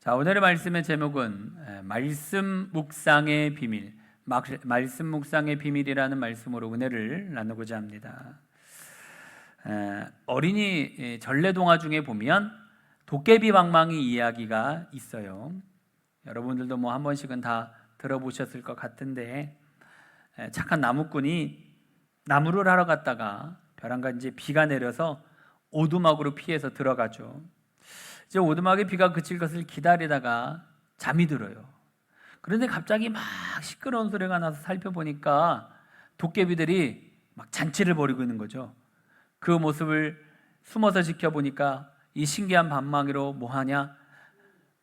자, 오늘의 말씀의 제목은 말씀 묵상의 비밀, 말씀 묵상의 비밀이라는 말씀으로 은혜를 나누고자 합니다. 어린이 전래동화 중에 보면 도깨비 방망이 이야기가 있어요. 여러분들도 뭐 한 번씩은 다 들어보셨을 것 같은데, 착한 나무꾼이 나무를 하러 갔다가 벼랑간 이제 비가 내려서 오두막으로 피해서 들어가죠. 이제 오두막에 비가 그칠 것을 기다리다가 잠이 들어요. 그런데 갑자기 막 시끄러운 소리가 나서 살펴보니까 도깨비들이 막 잔치를 벌이고 있는 거죠. 그 모습을 숨어서 지켜보니까 이 신기한 방망이로 뭐 하냐?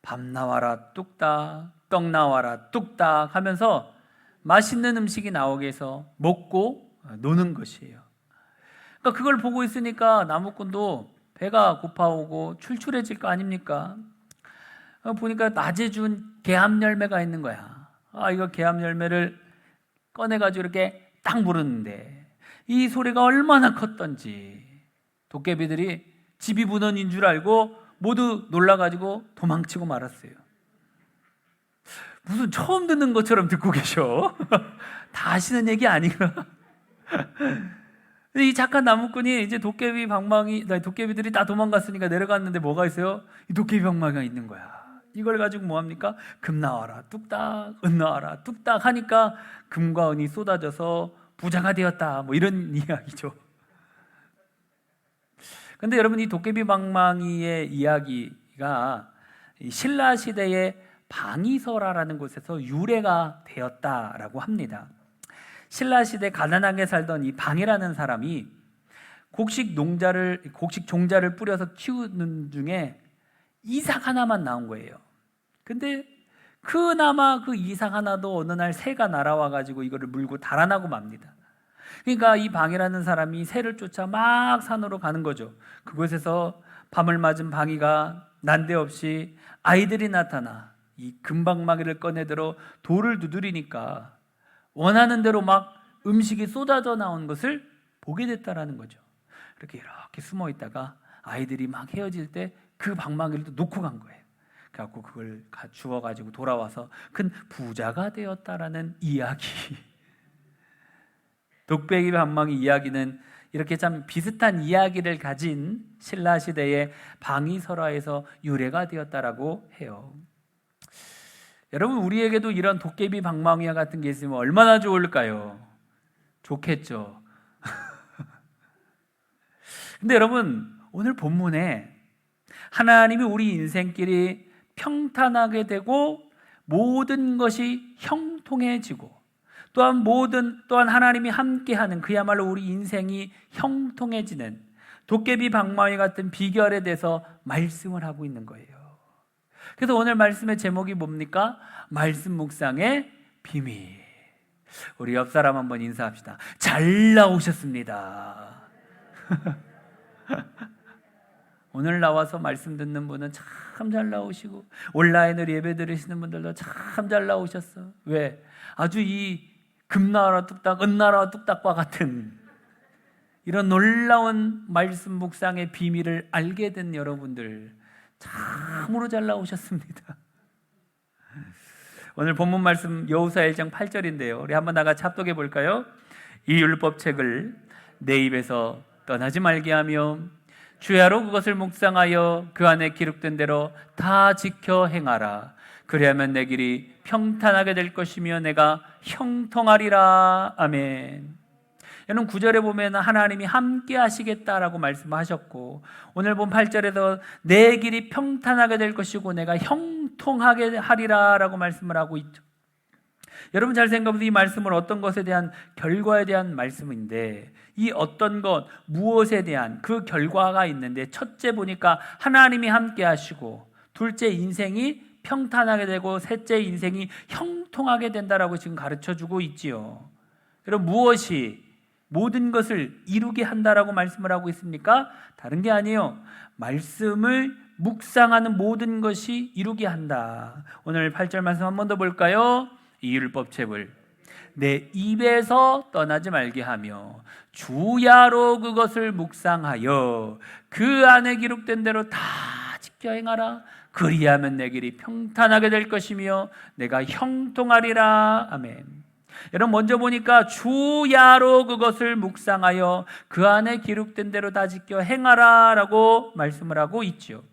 밥 나와라 뚝딱, 떡 나와라 뚝딱 하면서 맛있는 음식이 나오게 해서 먹고 노는 것이에요. 그러니까 그걸 보고 있으니까 나무꾼도 배가 고파오고 출출해질 거 아닙니까? 보니까 낮에 준 개암 열매가 있는 거야. 이거 개암 열매를 꺼내가지고 이렇게 딱 물었는데 이 소리가 얼마나 컸던지 도깨비들이 집이 무너진 줄 알고 모두 놀라가지고 도망치고 말았어요. 무슨 처음 듣는 것처럼 듣고 계셔. 다 아시는 얘기 아닌가? 이 착한 나무꾼이 이제 도깨비들이 다 도망갔으니까 내려갔는데 뭐가 있어요? 이 도깨비 방망이가 있는 거야. 이걸 가지고 뭐 합니까? 금 나와라 뚝딱, 은 나와라 뚝딱 하니까 금과 은이 쏟아져서 부자가 되었다. 뭐 이런 이야기죠. 근데 여러분, 이 도깨비 방망이의 이야기가 신라 시대의 방이설화라는 곳에서 유래가 되었다라고 합니다. 신라 시대 가난하게 살던 이 방이라는 사람이 곡식 종자를 뿌려서 키우는 중에 이삭 하나만 나온 거예요. 근데 그나마 그 이삭 하나도 어느 날 새가 날아와 가지고 이거를 물고 달아나고 맙니다. 그러니까 이 방이라는 사람이 새를 쫓아 막 산으로 가는 거죠. 그곳에서 밤을 맞은 방이가 난데없이 아이들이 나타나 이 금방망이를 꺼내들어 돌을 두드리니까 원하는 대로 막 음식이 쏟아져 나온 것을 보게 됐다라는 거죠. 이렇게 숨어 있다가 아이들이 막 헤어질 때 그 방망이를 또 놓고 간 거예요. 그래갖고 그걸 주워가지고 돌아와서 큰 부자가 되었다라는 이야기. 도깨비 방망이 이야기는 이렇게 참 비슷한 이야기를 가진 신라 시대의 방이설화에서 유래가 되었다라고 해요. 여러분, 우리에게도 이런 도깨비 방망이와 같은 게 있으면 얼마나 좋을까요? 좋겠죠. 근데 여러분, 오늘 본문에 하나님이 우리 인생길이 평탄하게 되고 모든 것이 형통해지고 또한 하나님이 함께하는 그야말로 우리 인생이 형통해지는 도깨비 방망이 같은 비결에 대해서 말씀을 하고 있는 거예요. 그래서 오늘 말씀의 제목이 뭡니까? 말씀 묵상의 비밀. 우리 옆 사람 한번 인사합시다. 잘 나오셨습니다. 오늘 나와서 말씀 듣는 분은 참 잘 나오시고 온라인으로 예배 드리시는 분들도 참 잘 나오셨어. 왜? 아주 이 금나라 뚝딱, 은나라 뚝딱과 같은 이런 놀라운 말씀 묵상의 비밀을 알게 된 여러분들 참으로 잘 나오셨습니다. 오늘 본문 말씀 여호수아 1장 8절인데요. 우리 한번 나같이 합독해 볼까요? 이 율법책을 내 입에서 떠나지 말게 하며 주야로 그것을 묵상하여 그 안에 기록된 대로 다 지켜 행하라. 그리하면 내 길이 평탄하게 될 것이며 내가 형통하리라. 아멘. 여러분, 9절에 보면 하나님이 함께 하시겠다라고 말씀하셨고, 오늘 본 8절에서 내 길이 평탄하게 될 것이고 내가 형통하게 하리라 라고 말씀을 하고 있죠. 여러분, 잘 생각해보세요. 이 말씀은 어떤 것에 대한 결과에 대한 말씀인데, 이 어떤 것, 무엇에 대한 그 결과가 있는데, 첫째 보니까 하나님이 함께 하시고, 둘째 인생이 평탄하게 되고, 셋째 인생이 형통하게 된다라고 지금 가르쳐주고 있지요. 그럼 무엇이 모든 것을 이루게 한다라고 말씀을 하고 있습니까? 다른 게 아니에요. 말씀을 묵상하는 모든 것이 이루게 한다. 오늘 8절 말씀 한 번 더 볼까요? 이 율법책을 내 입에서 떠나지 말게 하며 주야로 그것을 묵상하여 그 안에 기록된 대로 다 지켜 지켜 행하라. 그리하면 내 길이 평탄하게 될 것이며 내가 형통하리라. 아멘. 여러분 먼저 보니까 주야로 그것을 묵상하여 그 안에 기록된 대로 다 지켜 행하라 라고 말씀을 하고 있죠.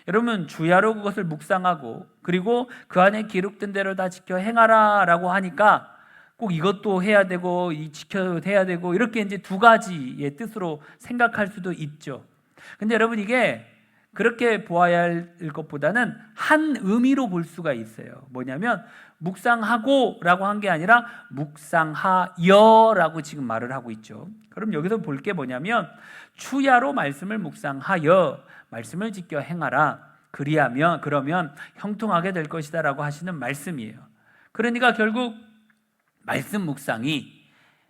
여러분 주야로 그것을 묵상하고 그리고 그 안에 기록된 대로 다 지켜 행하라 라고 하니까 꼭 이것도 해야 되고 지켜야 해야 되고 이렇게 이제 두 가지의 뜻으로 생각할 수도 있죠. 근데 여러분 이게 그렇게 보아야 할 것보다는 한 의미로 볼 수가 있어요. 뭐냐면 묵상하고 라고 한 게 아니라 묵상하여 라고 지금 말을 하고 있죠. 그럼 여기서 볼 게 뭐냐면 추야로 말씀을 묵상하여 말씀을 지켜 행하라. 그러면 형통하게 될 것이다 라고 하시는 말씀이에요. 그러니까 결국 말씀 묵상이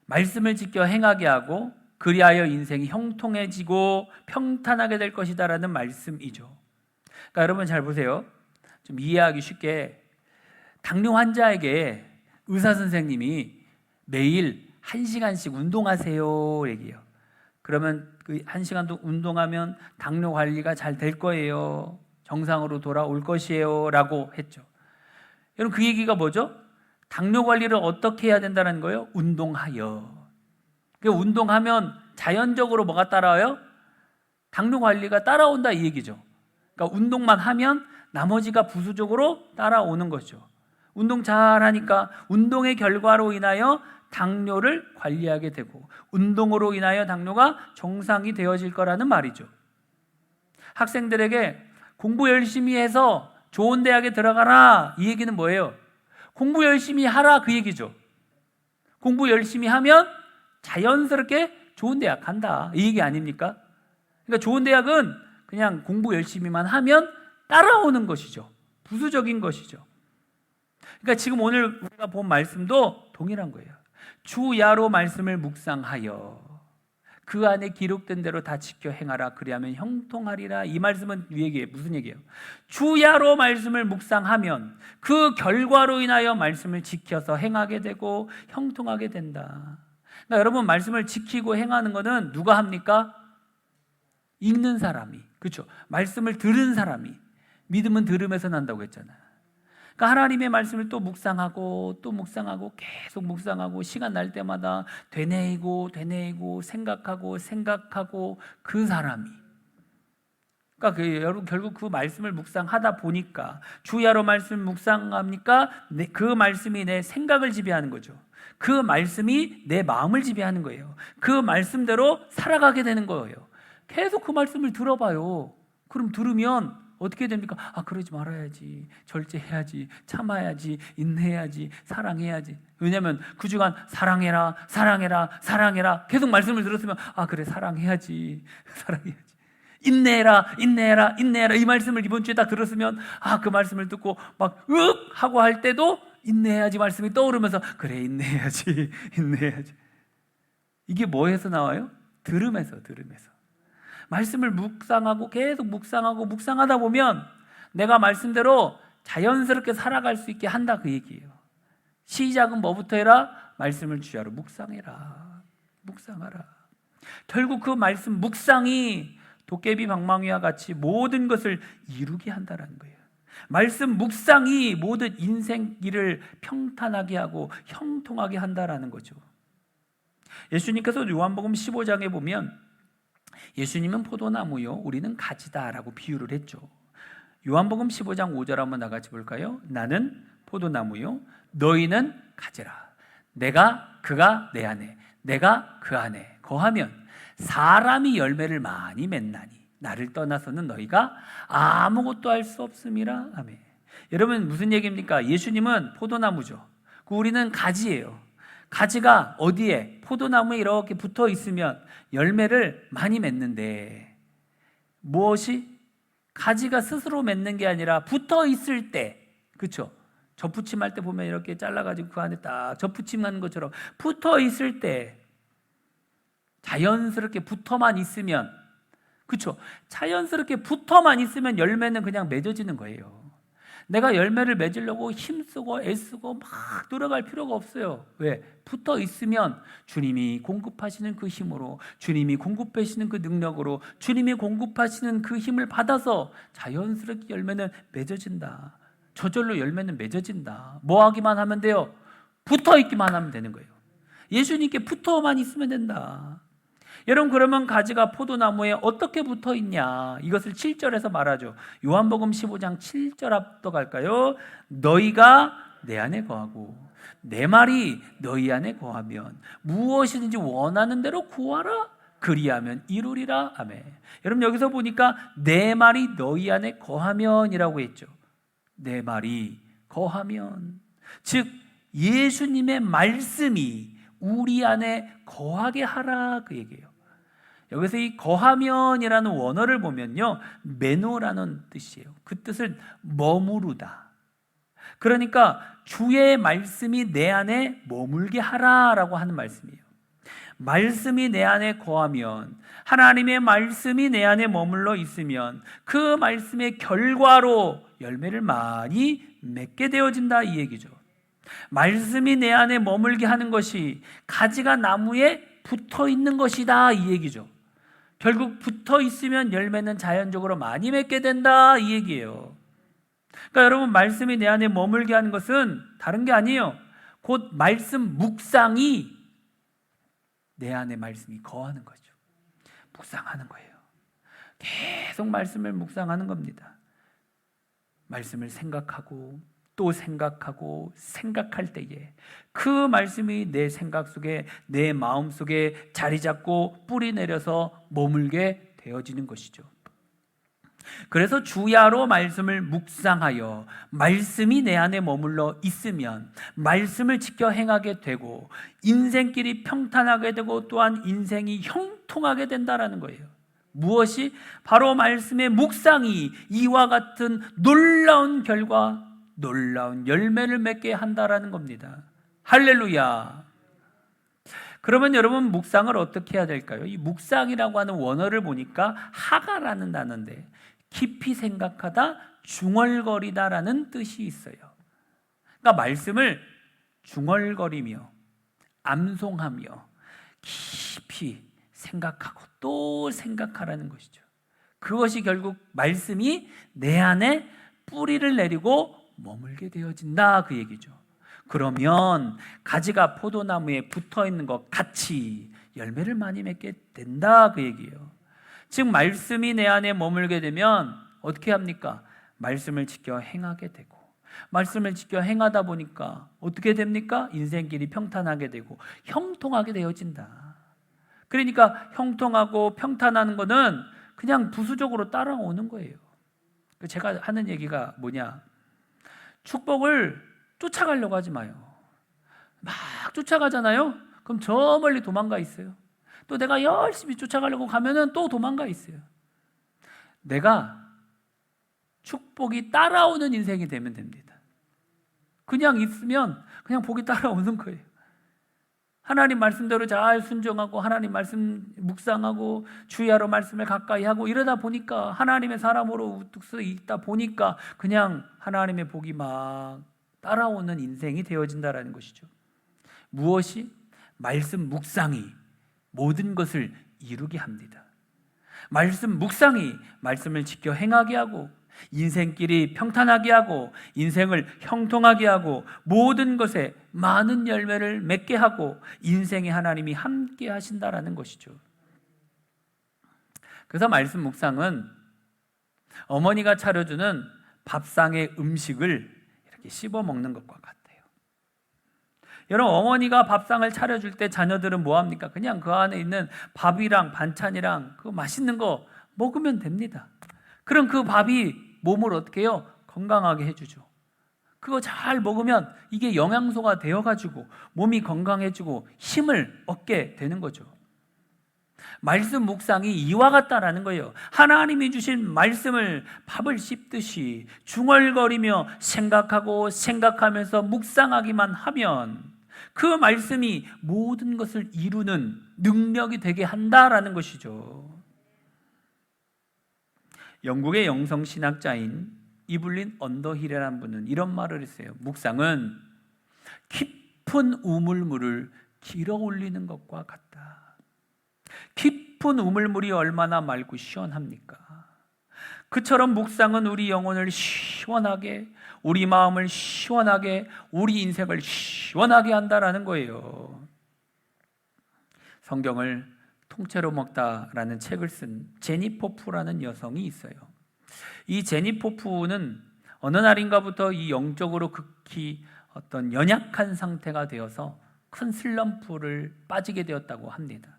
말씀을 지켜 행하게 하고 그리하여 인생이 형통해지고 평탄하게 될 것이다 라는 말씀이죠. 그러니까 여러분 잘 보세요. 좀 이해하기 쉽게 당뇨 환자에게 의사 선생님이 매일 1시간씩 운동하세요 얘기해요. 그러면 그 1시간도 운동하면 당뇨 관리가 잘 될 거예요. 정상으로 돌아올 것이에요 라고 했죠. 여러분 그 얘기가 뭐죠? 당뇨 관리를 어떻게 해야 된다는 거예요? 운동하여. 운동하면 자연적으로 뭐가 따라와요? 당뇨 관리가 따라온다 이 얘기죠. 그러니까 운동만 하면 나머지가 부수적으로 따라오는 거죠. 운동 잘하니까 운동의 결과로 인하여 당뇨를 관리하게 되고 운동으로 인하여 당뇨가 정상이 되어질 거라는 말이죠. 학생들에게 공부 열심히 해서 좋은 대학에 들어가라 이 얘기는 뭐예요? 공부 열심히 하라 그 얘기죠. 공부 열심히 하면 자연스럽게 좋은 대학 간다 이 얘기 아닙니까? 그러니까 좋은 대학은 그냥 공부 열심히만 하면 따라오는 것이죠. 부수적인 것이죠. 그러니까 지금 오늘 우리가 본 말씀도 동일한 거예요. 주야로 말씀을 묵상하여 그 안에 기록된 대로 다 지켜 행하라. 그리하면 형통하리라. 이 말씀은 무슨 얘기예요? 주야로 말씀을 묵상하면 그 결과로 인하여 말씀을 지켜서 행하게 되고 형통하게 된다. 그러니까 여러분 말씀을 지키고 행하는 것은 누가 합니까? 읽는 사람이. 그렇죠? 말씀을 들은 사람이. 믿음은 들음에서 난다고 했잖아요. 그러니까 하나님의 말씀을 또 묵상하고 계속 묵상하고 시간 날 때마다 되뇌이고 생각하고 그 사람이. 그러니까 여러분 결국 그 말씀을 묵상하다 보니까 주야로 말씀을 묵상합니까? 그 말씀이 내 생각을 지배하는 거죠. 그 말씀이 내 마음을 지배하는 거예요. 그 말씀대로 살아가게 되는 거예요. 계속 그 말씀을 들어봐요. 그럼 들으면 어떻게 됩니까? 그러지 말아야지, 절제해야지, 참아야지, 인내해야지, 사랑해야지. 왜냐하면 그 주간 사랑해라 계속 말씀을 들었으면 그래 사랑해야지 인내해라 이 말씀을 이번 주에 딱 들었으면 그 말씀을 듣고 막 하고 할 때도 인내해야지 말씀이 떠오르면서 그래 인내해야지 이게 뭐에서 나와요? 들음에서 말씀을 묵상하고 계속 묵상하다 보면 내가 말씀대로 자연스럽게 살아갈 수 있게 한다 그 얘기예요. 시작은 뭐부터 해라? 말씀을 주야로 묵상하라. 결국 그 말씀 묵상이 도깨비 방망이와 같이 모든 것을 이루게 한다는 거예요. 말씀 묵상이 모든 인생 길을 평탄하게 하고 형통하게 한다라는 거죠. 예수님께서 요한복음 15장에 보면 예수님은 포도나무요 우리는 가지다라고 비유를 했죠. 요한복음 15장 5절 한번 나같이 볼까요? 나는 포도나무요 너희는 가지라. 그가 내 안에 내가 그 안에 거하면 사람이 열매를 많이 맺나니 나를 떠나서는 너희가 아무것도 할 수 없음이라. 아멘. 여러분 무슨 얘기입니까? 예수님은 포도나무죠. 우리는 가지예요. 가지가 어디에? 포도나무에 이렇게 붙어 있으면 열매를 많이 맺는데 무엇이? 가지가 스스로 맺는 게 아니라 붙어 있을 때, 그렇죠? 젖붙임할 때 보면 이렇게 잘라가지고 그 안에 딱 젖붙임하는 것처럼 붙어 있을 때 자연스럽게 붙어만 있으면, 그렇죠? 자연스럽게 붙어만 있으면 열매는 그냥 맺어지는 거예요. 내가 열매를 맺으려고 힘쓰고 애쓰고 막 노력할 필요가 없어요. 왜? 붙어 있으면 주님이 공급하시는 그 힘으로, 주님이 공급하시는 그 능력으로, 주님이 공급하시는 그 힘을 받아서 자연스럽게 열매는 맺어진다. 저절로 열매는 맺어진다. 뭐 하기만 하면 돼요? 붙어 있기만 하면 되는 거예요. 예수님께 붙어만 있으면 된다. 여러분, 그러면 가지가 포도나무에 어떻게 붙어 있냐? 이것을 7절에서 말하죠. 요한복음 15장 7절 앞서갈까요? 너희가 내 안에 거하고 내 말이 너희 안에 거하면 무엇이든지 원하는 대로 구하라. 그리하면 이루리라. 아멘. 여러분, 여기서 보니까 내 말이 너희 안에 거하면이라고 했죠. 내 말이 거하면, 즉 예수님의 말씀이 우리 안에 거하게 하라, 그 얘기예요. 여기서 이 거하면이라는 원어를 보면요, 메노라는 뜻이에요. 그 뜻은 머무르다. 그러니까 주의 말씀이 내 안에 머물게 하라라고 하는 말씀이에요. 말씀이 내 안에 거하면, 하나님의 말씀이 내 안에 머물러 있으면 그 말씀의 결과로 열매를 많이 맺게 되어진다, 이 얘기죠. 말씀이 내 안에 머물게 하는 것이 가지가 나무에 붙어 있는 것이다, 이 얘기죠. 결국 붙어 있으면 열매는 자연적으로 많이 맺게 된다, 이 얘기예요. 그러니까 여러분, 말씀이 내 안에 머물게 하는 것은 다른 게 아니에요. 곧 말씀 묵상이 내 안에 말씀이 거하는 거죠. 묵상하는 거예요. 계속 말씀을 묵상하는 겁니다. 말씀을 생각하고 또 생각하고 생각할 때에 그 말씀이 내 생각 속에, 내 마음 속에 자리 잡고 뿌리 내려서 머물게 되어지는 것이죠. 그래서 주야로 말씀을 묵상하여 말씀이 내 안에 머물러 있으면 말씀을 지켜 행하게 되고 인생길이 평탄하게 되고 또한 인생이 형통하게 된다라는 거예요. 무엇이? 바로 말씀의 묵상이 이와 같은 놀라운 결과, 놀라운 열매를 맺게 한다라는 겁니다. 할렐루야. 그러면 여러분, 묵상을 어떻게 해야 될까요? 이 묵상이라고 하는 원어를 보니까 하가라는 단어인데 깊이 생각하다, 중얼거리다라는 뜻이 있어요. 그러니까 말씀을 중얼거리며 암송하며 깊이 생각하고 또 생각하라는 것이죠. 그것이 결국 말씀이 내 안에 뿌리를 내리고 머물게 되어진다, 그 얘기죠. 그러면 가지가 포도나무에 붙어있는 것 같이 열매를 많이 맺게 된다, 그 얘기예요. 즉 말씀이 내 안에 머물게 되면 어떻게 합니까? 말씀을 지켜 행하게 되고, 말씀을 지켜 행하다 보니까 어떻게 됩니까? 인생길이 평탄하게 되고 형통하게 되어진다. 그러니까 형통하고 평탄하는 거는 그냥 부수적으로 따라오는 거예요. 제가 하는 얘기가 뭐냐, 축복을 쫓아가려고 하지 마요. 막 쫓아가잖아요? 그럼 저 멀리 도망가 있어요. 또 내가 열심히 쫓아가려고 가면은 또 도망가 있어요. 내가 축복이 따라오는 인생이 되면 됩니다. 그냥 있으면 그냥 복이 따라오는 거예요. 하나님 말씀대로 잘 순종하고 하나님 말씀 묵상하고 주야로 말씀을 가까이 하고 이러다 보니까, 하나님의 사람으로 우뚝 서 있다 보니까 그냥 하나님의 복이 막 따라오는 인생이 되어진다라는 것이죠. 무엇이? 말씀 묵상이 모든 것을 이루게 합니다. 말씀 묵상이 말씀을 지켜 행하게 하고 인생길이 평탄하게 하고 인생을 형통하게 하고 모든 것에 많은 열매를 맺게 하고 인생에 하나님이 함께 하신다라는 것이죠. 그래서 말씀 묵상은 어머니가 차려주는 밥상의 음식을 이렇게 씹어 먹는 것과 같아요. 여러분, 어머니가 밥상을 차려줄 때 자녀들은 뭐합니까? 그냥 그 안에 있는 밥이랑 반찬이랑 그 맛있는 거 먹으면 됩니다. 그럼 그 밥이 몸을 어떻게 해요? 건강하게 해주죠. 그거 잘 먹으면 이게 영양소가 되어가지고 몸이 건강해지고 힘을 얻게 되는 거죠. 말씀 묵상이 이와 같다라는 거예요. 하나님이 주신 말씀을 밥을 씹듯이 중얼거리며 생각하고 생각하면서 묵상하기만 하면 그 말씀이 모든 것을 이루는 능력이 되게 한다라는 것이죠. 영국의 영성신학자인 이블린 언더힐이라는 분은 이런 말을 했어요. 묵상은 깊은 우물물을 길어 올리는 것과 같다. 깊은 우물물이 얼마나 맑고 시원합니까? 그처럼 묵상은 우리 영혼을 시원하게, 우리 마음을 시원하게, 우리 인생을 시원하게 한다라는 거예요. 성경을 통째로 먹다라는 책을 쓴 제니 포프라는 여성이 있어요. 이 제니 포프는 어느 날인가부터 이 영적으로 극히 어떤 연약한 상태가 되어서 큰 슬럼프를 빠지게 되었다고 합니다.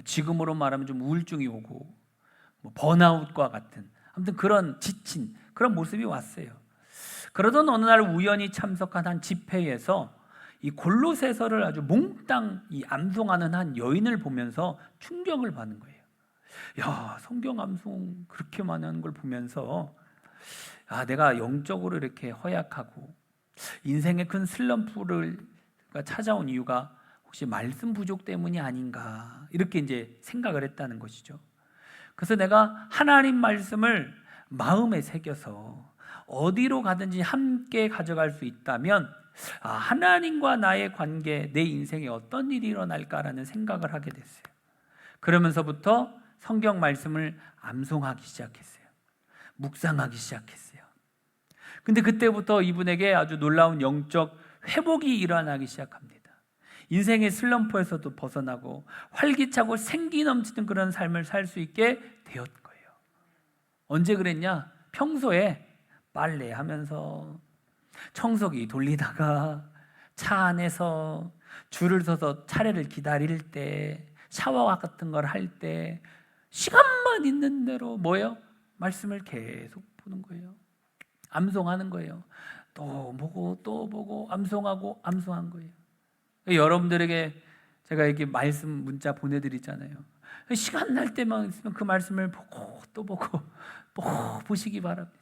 지금으로 말하면 좀 우울증이 오고 번아웃과 같은 아무튼 그런 지친 그런 모습이 왔어요. 그러던 어느 날 우연히 참석한 한 집회에서 이 골로새서를 아주 몽땅 이 암송하는 한 여인을 보면서 충격을 받는 거예요. 야, 성경 암송 그렇게 많이 하는 걸 보면서 내가 영적으로 이렇게 허약하고 인생의 큰 슬럼프를 찾아온 이유가 혹시 말씀 부족 때문이 아닌가 이렇게 이제 생각을 했다는 것이죠. 그래서 내가 하나님 말씀을 마음에 새겨서 어디로 가든지 함께 가져갈 수 있다면 하나님과 나의 관계, 내 인생에 어떤 일이 일어날까라는 생각을 하게 됐어요. 그러면서부터 성경 말씀을 암송하기 시작했어요. 묵상하기 시작했어요. 근데 그때부터 이분에게 아주 놀라운 영적 회복이 일어나기 시작합니다. 인생의 슬럼프에서도 벗어나고 활기차고 생기 넘치는 그런 삶을 살 수 있게 되었 거예요. 언제 그랬냐? 평소에 빨래하면서 청소기 돌리다가 차 안에서 줄을 서서 차례를 기다릴 때 샤워 같은 걸 할 때 시간만 있는 대로 뭐예요? 말씀을 계속 보는 거예요. 암송하는 거예요. 또 보고 또 보고 암송하고 암송한 거예요. 여러분들에게 제가 이렇게 말씀 문자 보내드리잖아요. 시간 날 때만 있으면 그 말씀을 보고 또 보고 보시기 바랍니다.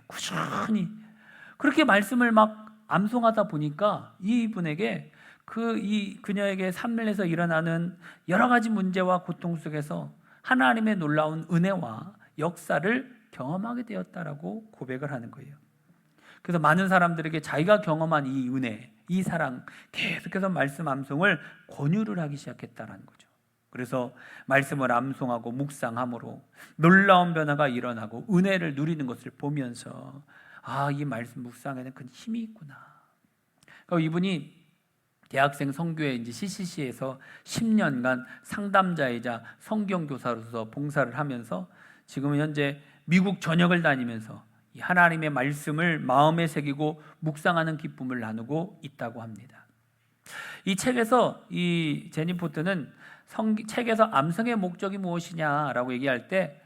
꾸준히 그렇게 말씀을 막 암송하다 보니까 이분에게 그녀에게 삶에서 일어나는 여러 가지 문제와 고통 속에서 하나님의 놀라운 은혜와 역사를 경험하게 되었다라고 고백을 하는 거예요. 그래서 많은 사람들에게 자기가 경험한 이 은혜, 이 사랑 계속해서 말씀 암송을 권유를 하기 시작했다는 거죠. 그래서 말씀을 암송하고 묵상함으로 놀라운 변화가 일어나고 은혜를 누리는 것을 보면서 이 말씀 묵상에는 큰 힘이 있구나. 그러니까 이분이 대학생 선교회 이제 CCC에서 10년간 상담자이자 성경교사로서 봉사를 하면서 지금은 현재 미국 전역을 다니면서 하나님의 말씀을 마음에 새기고 묵상하는 기쁨을 나누고 있다고 합니다. 이 책에서 이 제니 포트는 책에서 암송의 목적이 무엇이냐라고 얘기할 때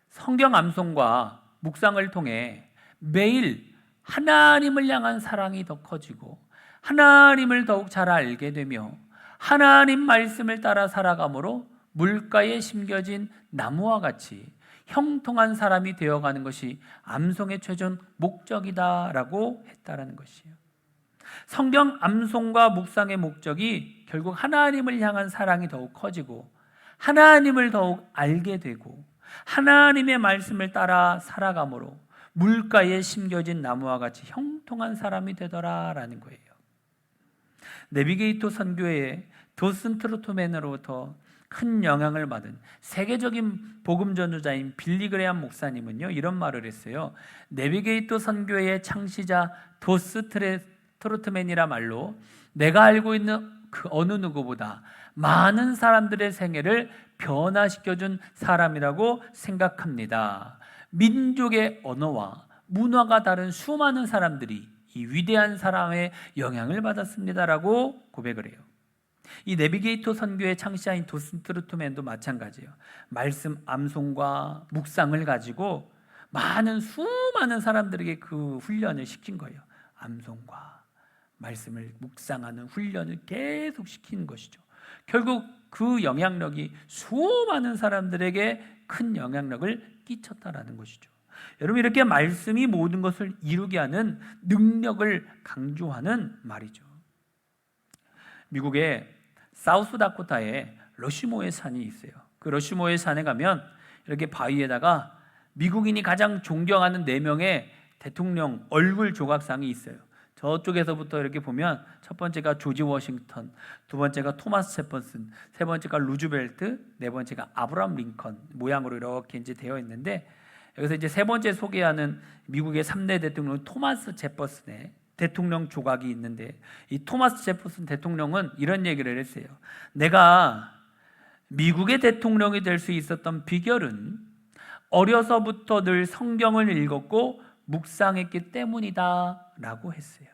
성경 암송과 묵상을 통해 매일 하나님을 향한 사랑이 더 커지고 하나님을 더욱 잘 알게 되며 하나님 말씀을 따라 살아감으로 물가에 심겨진 나무와 같이 형통한 사람이 되어가는 것이 암송의 최종 목적이다라고 했다라는 것이에요. 성경 암송과 묵상의 목적이 결국 하나님을 향한 사랑이 더욱 커지고 하나님을 더욱 알게 되고 하나님의 말씀을 따라 살아감으로 물가에 심겨진 나무와 같이 형통한 사람이 되더라라는 거예요. 내비게이터 선교회의 도슨 트로트맨으로부터 큰 영향을 받은 세계적인 복음 전도자인 빌리 그레함 목사님은요 이런 말을 했어요. 내비게이터 선교회의 창시자 도스 트로트맨이라 말로 내가 알고 있는 그 어느 누구보다 많은 사람들의 생애를 변화시켜준 사람이라고 생각합니다. 민족의 언어와 문화가 다른 수많은 사람들이 이 위대한 사람의 영향을 받았습니다라고 고백을 해요. 이 내비게이터 선교의 창시자인 도슨 트루트맨도 마찬가지예요. 말씀 암송과 묵상을 가지고 수많은 사람들에게 그 훈련을 시킨 거예요. 암송과 말씀을 묵상하는 훈련을 계속 시키는 것이죠. 결국 그 영향력이 수많은 사람들에게 큰 영향력을 끼쳤다라는 것이죠. 여러분 이렇게 말씀이 모든 것을 이루게 하는 능력을 강조하는 말이죠. 미국의 사우스다코타에 러시모의 산이 있어요. 그 러시모의 산에 가면 이렇게 바위에다가 미국인이 가장 존경하는 4명의 대통령 얼굴 조각상이 있어요. 저쪽에서부터 이렇게 보면 첫 번째가 조지 워싱턴, 두 번째가 토마스 제퍼슨, 세 번째가 루즈벨트, 네 번째가 아브라함 링컨 모양으로 이렇게 이제 되어 있는데, 여기서 이제 세 번째 소개하는 미국의 3대 대통령 토마스 제퍼슨의 대통령 조각이 있는데, 이 토마스 제퍼슨 대통령은 이런 얘기를 했어요. 내가 미국의 대통령이 될 수 있었던 비결은 어려서부터 늘 성경을 읽었고 묵상했기 때문이다 라고 했어요.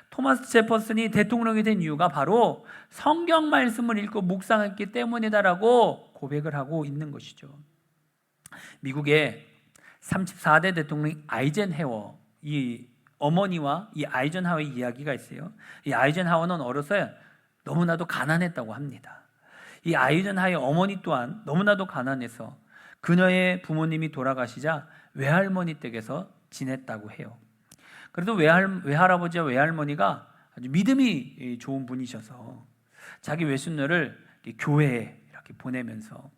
토마스 제퍼슨이 대통령이 된 이유가 바로 성경 말씀을 읽고 묵상했기 때문이다라고 고백을 하고 있는 것이죠. 미국의 34대 대통령 아이젠하워, 이 어머니와 이 아이젠하워의 이야기가 있어요. 이 아이젠하워는 어려서 너무나도 가난했다고 합니다. 이 아이젠하워의 어머니 또한 너무나도 가난해서 그녀의 부모님이 돌아가시자 외할머니 댁에서 지냈다고 해요. 그래도 외할아버지와 외할머니가 아주 믿음이 좋은 분이셔서 자기 외손녀를 교회에 이렇게 보내면서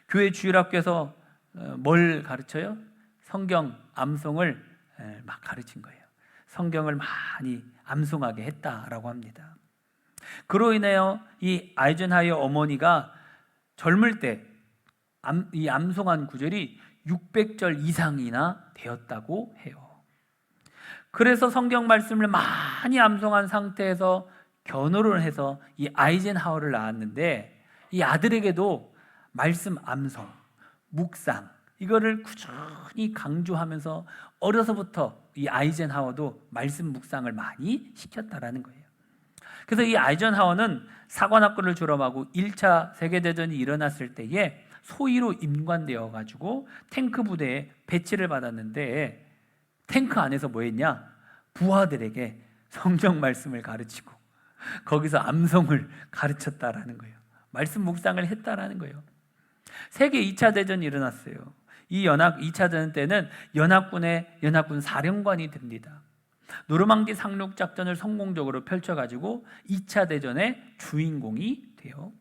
교회 주일학교에서 뭘 가르쳐요? 성경 암송을 막 가르친 거예요. 성경을 많이 암송하게 했다라고 합니다. 그로 인하여 이 아이젠하워 어머니가 젊을 때 이 암송한 구절이 600절 이상이나 되었다고 해요. 그래서 성경 말씀을 많이 암송한 상태에서 결혼을 해서 이 아이젠하워를 낳았는데, 이 아들에게도 말씀 암송, 묵상 이거를 꾸준히 강조하면서 어려서부터 이 아이젠하워도 말씀 묵상을 많이 시켰다라는 거예요. 그래서 이 아이젠하워는 사관학교를 졸업하고 1차 세계대전이 일어났을 때에 소위로 임관되어 가지고 탱크 부대에 배치를 받았는데, 탱크 안에서 뭐 했냐? 부하들에게 성경 말씀을 가르치고 거기서 암송을 가르쳤다라는 거예요. 말씀 묵상을 했다라는 거예요. 세계 2차 대전이 일어났어요. 이 2차 대전 때는 연합군 사령관이 됩니다. 노르망디 상륙 작전을 성공적으로 펼쳐가지고 2차 대전의 주인공이 돼요.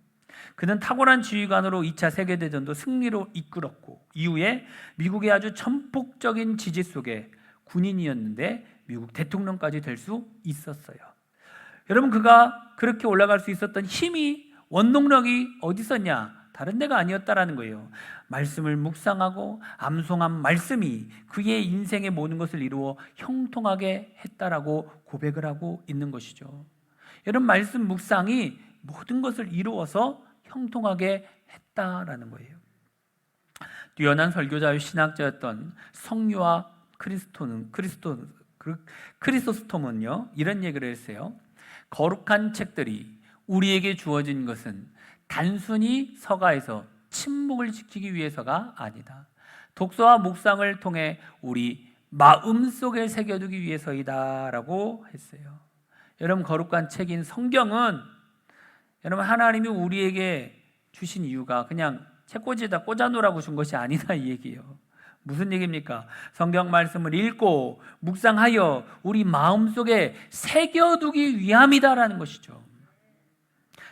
그는 탁월한 지휘관으로 2차 세계대전도 승리로 이끌었고, 이후에 미국의 아주 전폭적인 지지 속에 군인이었는데 미국 대통령까지 될 수 있었어요. 여러분, 그가 그렇게 올라갈 수 있었던 힘이, 원동력이 어디 있었냐? 다른 데가 아니었다라는 거예요. 말씀을 묵상하고 암송한 말씀이 그의 인생의 모든 것을 이루어 형통하게 했다라고 고백을 하고 있는 것이죠. 여러분, 말씀 묵상이 모든 것을 이루어서 형통하게 했다라는 거예요. 뛰어난 설교자요 신학자였던 성유와 크리소스톰은요 이런 얘기를 했어요. 거룩한 책들이 우리에게 주어진 것은 단순히 서가에서 침묵을 지키기 위해서가 아니다. 독서와 묵상을 통해 우리 마음속에 새겨두기 위해서이다라고 했어요. 여러분, 거룩한 책인 성경은 여러분 하나님이 우리에게 주신 이유가 그냥 책꽂이에다 꽂아놓으라고 준 것이 아니다 이 얘기예요. 무슨 얘기입니까? 성경 말씀을 읽고 묵상하여 우리 마음속에 새겨두기 위함이다라는 것이죠.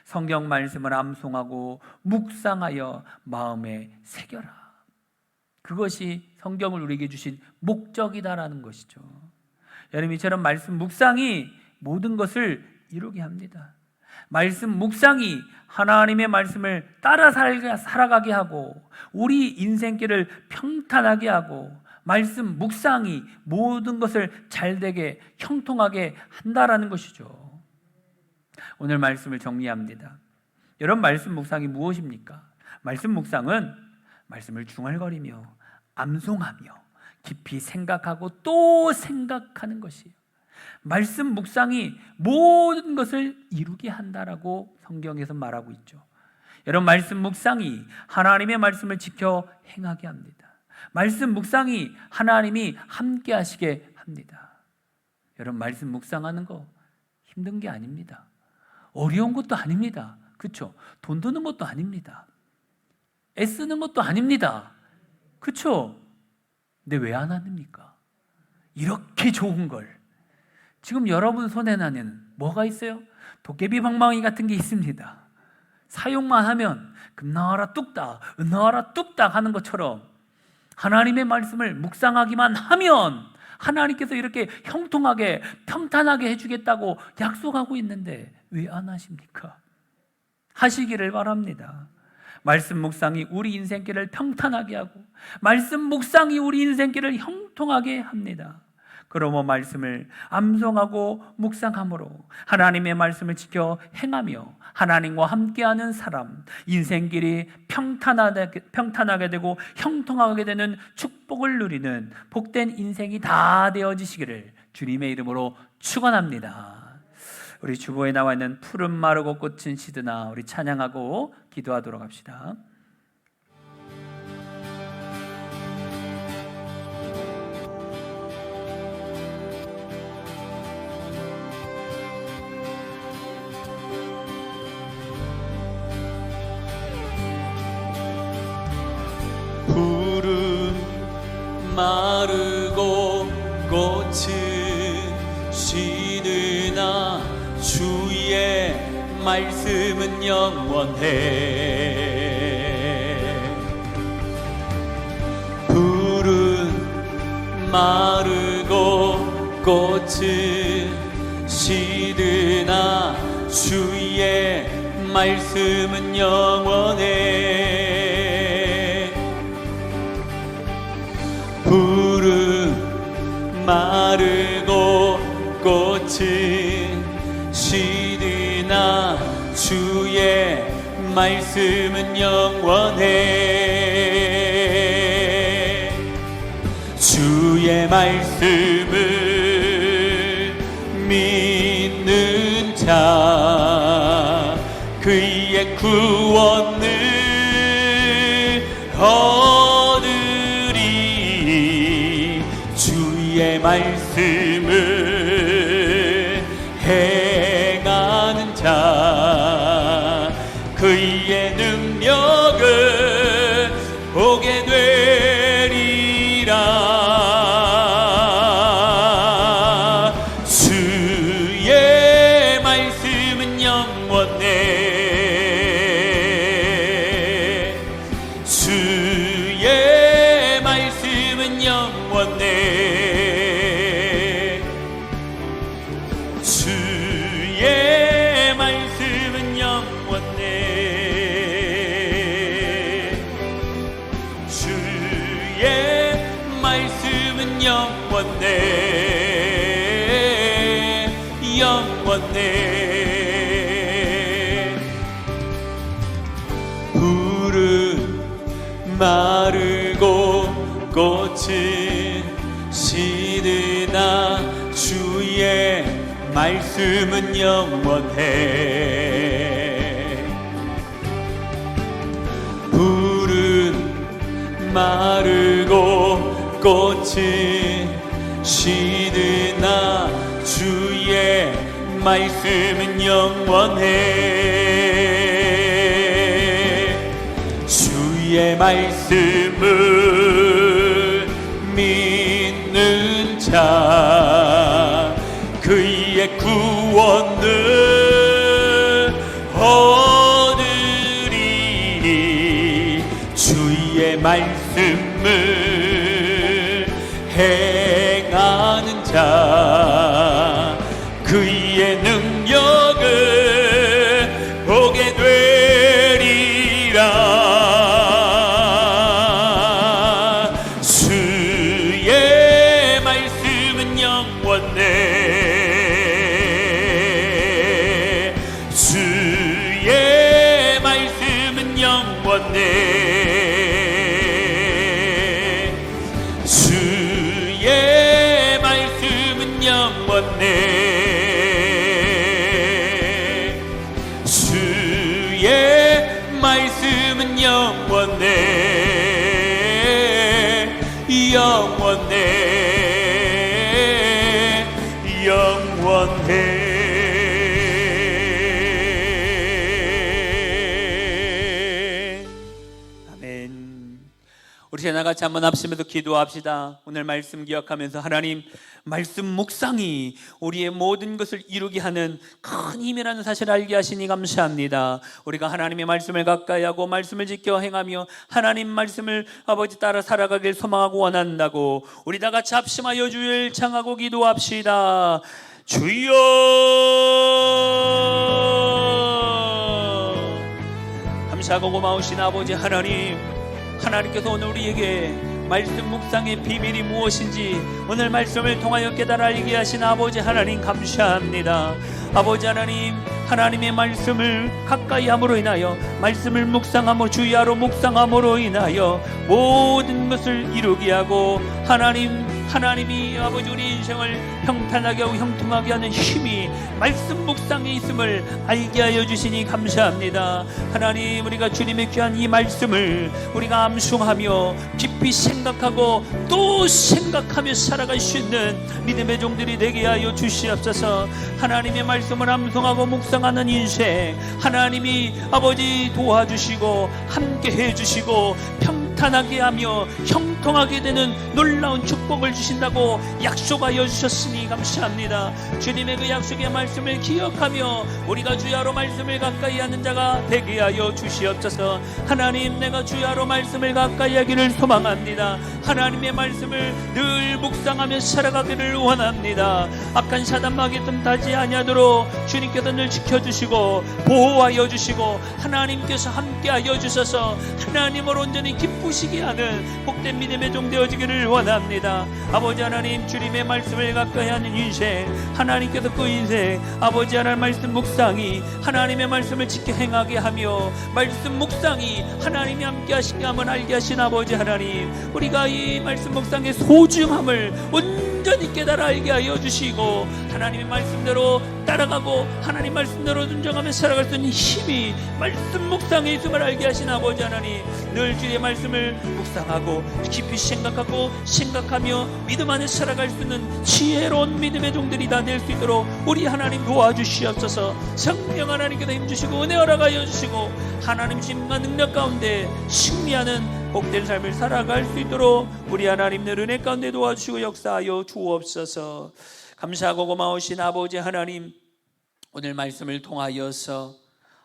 성경 말씀을 암송하고 묵상하여 마음에 새겨라. 그것이 성경을 우리에게 주신 목적이다라는 것이죠. 여러분, 이처럼 말씀 묵상이 모든 것을 이루게 합니다. 말씀 묵상이 하나님의 말씀을 따라 살아가게 하고 우리 인생길을 평탄하게 하고, 말씀 묵상이 모든 것을 잘되게 형통하게 한다라는 것이죠. 오늘 말씀을 정리합니다. 여러분, 말씀 묵상이 무엇입니까? 말씀 묵상은 말씀을 중얼거리며 암송하며 깊이 생각하고 또 생각하는 것이에요. 말씀 묵상이 모든 것을 이루게 한다라고 성경에서 말하고 있죠. 여러분, 말씀 묵상이 하나님의 말씀을 지켜 행하게 합니다. 말씀 묵상이 하나님이 함께 하시게 합니다. 여러분, 말씀 묵상하는 거 힘든 게 아닙니다. 어려운 것도 아닙니다. 그렇죠? 돈 드는 것도 아닙니다. 애쓰는 것도 아닙니다. 그렇죠? 근데 왜 안 합니까? 이렇게 좋은 걸. 지금 여러분 손에는 뭐가 있어요? 도깨비 방망이 같은 게 있습니다. 사용만 하면 금 나와라 뚝딱, 은 나와라 뚝딱 하는 것처럼 하나님의 말씀을 묵상하기만 하면 하나님께서 이렇게 형통하게 평탄하게 해주겠다고 약속하고 있는데 왜 안 하십니까? 하시기를 바랍니다. 말씀 묵상이 우리 인생길을 평탄하게 하고 말씀 묵상이 우리 인생길을 형통하게 합니다. 그러므로 말씀을 암송하고 묵상함으로 하나님의 말씀을 지켜 행하며 하나님과 함께하는 사람, 인생길이 평탄하게 되고 형통하게 되는 축복을 누리는 복된 인생이 다 되어지시기를 주님의 이름으로 축원합니다. 우리 주보에 나와 있는 푸른 마르고 꽃은 시드나 우리 찬양하고 기도하도록 합시다. 푸른 마르고 꽃은 시드나 주의 말씀은 영원해. 푸른 마르고 꽃은 시드나 주의 말씀은 영원해. 푸른 마르고 꽃은 시드나 주의 말씀은 영원해. 주의 말씀을 믿는 자 그의 구원을 얻으리. 주의 말씀을 행하는 자 그의 능력을 보게 되리라. 주의 말씀은 영원해. 주의 말씀은 영원해. 주의 말씀은 영원해. 주의 말씀은 영원해. 영원해. 푸른 마르고 꽃은 시드나 주의 말씀은 영원해. 푸른 마르고 꽃은 시드나 주의 말씀은 영원해. 주의 말씀을 믿는 자 그의 구원을 얻으리. 주의 말씀을 행하는 자 그의 능력을 보게 되리라. 주의 말씀은 영원해. 주의 말씀은 영원해. 주의 말씀은 영원해. 주의 말씀은 영원해. 영원해. 영원해. 아멘. 우리 시간 나같이 한번 합심해서 기도합시다. 오늘 말씀 기억하면서 하나님, 말씀 묵상이 우리의 모든 것을 이루게 하는 큰 힘이라는 사실을 알게 하시니 감사합니다. 우리가 하나님의 말씀을 가까이 하고 말씀을 지켜 행하며 하나님 말씀을 아버지 따라 살아가길 소망하고 원한다고 우리 다 같이 합심하여 주를 청하고 기도합시다. 주여, 감사하고 고마우신 아버지 하나님, 하나님께서 오늘 우리에게 말씀 묵상의 비밀이 무엇인지 오늘 말씀을 통하여 깨달아 알게 하신 아버지 하나님 감사합니다. 아버지 하나님, 하나님의 말씀을 가까이 함으로 인하여 말씀을 묵상함으로 주야로 묵상함으로 인하여 모든 것을 이루게 하고 하나님이 아버지 우리 인생을 평탄하게 하고 형통하게 하는 힘이 말씀 묵상에 있음을 알게 하여 주시니 감사합니다. 하나님, 우리가 주님의 귀한 이 말씀을 우리가 암송하며 깊이 생각하고 또 생각하며 살아갈 수 있는 믿음의 종들이 되게 하여 주시옵소서. 하나님의 말씀을 암송하고 묵상하는 인생 하나님이 아버지 도와주시고 함께 해주시고 평탄하게 하며 형통하게 되는 놀라운 축복을 주신다고 약속하여 주셨으니 감사합니다. 주님의 그 약속의 말씀을 기억하며 우리가 주야로 말씀을 가까이 하는 자가 되게 하여 주시옵소서. 하나님, 내가 주야로 말씀을 가까이 하기를 소망합니다. 하나님의 말씀을 늘 묵상하며 살아가기를 원합니다. 악한 사단 마귀 틈타지 아니하도록 주님께서 늘 지켜주시고 보호하여 주시고 하나님께서 함께하여 주셔서 하나님을 온전히 기쁘시게 하는 복된 믿음의 종 되어지기를 원합니다. 아버지 하나님, 주님의 말씀을 가까이 하는 인생 하나님께서 그 인생 아버지 하나님 말씀 묵상이 하나님의 말씀을 지켜 행하게 하며 말씀 묵상이 하나님이 함께 하시게 하면 알게 하신 아버지 하나님, 우리가 이 말씀 묵상의 소중함을 온전히 깨달아 알게 하여 주시고 하나님의 말씀대로 따라가고 하나님 말씀대로 순종하며 살아갈 수 있는 힘이 말씀 묵상에 있음을 알게 하신 아버지 하나님, 늘 주의 말씀을 묵상하고 깊이 생각하며 믿음 안에 살아갈 수 있는 지혜로운 믿음의 종들이 다 될 수 있도록 우리 하나님 도와주시옵소서. 성령 하나님께서 힘주시고 은혜 허락하여 주시고 하나님 힘과 능력 가운데 승리하는 복된 삶을 살아갈 수 있도록 우리 하나님 늘 은혜 가운데 도와주시고 역사하여 주옵소서. 감사하고 고마우신 아버지 하나님, 오늘 말씀을 통하여서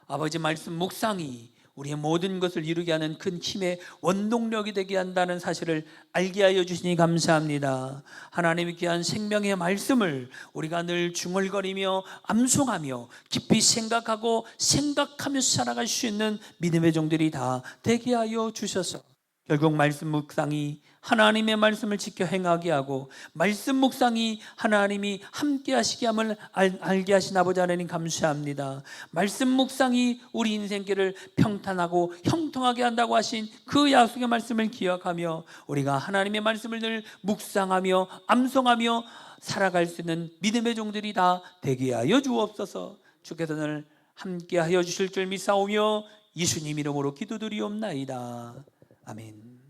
아버지 말씀 묵상이 우리의 모든 것을 이루게 하는 큰 힘의 원동력이 되게 한다는 사실을 알게 하여 주시니 감사합니다. 하나님의 귀한 생명의 말씀을 우리가 늘 중얼거리며 암송하며 깊이 생각하며 살아갈 수 있는 믿음의 종들이 다 되게 하여 주셔서 결국 말씀 묵상이 하나님의 말씀을 지켜 행하게 하고 말씀 묵상이 하나님이 함께 하시게 함을 알게 하신 아버지 하나님 감사합니다. 말씀 묵상이 우리 인생길을 평탄하고 형통하게 한다고 하신 그 약속의 말씀을 기억하며 우리가 하나님의 말씀을 늘 묵상하며 암송하며 살아갈 수 있는 믿음의 종들이 다 되게 하여 주옵소서. 주께서 늘 함께 하여 주실 줄 믿사오며 예수님 이름으로 기도드리옵나이다. 아멘.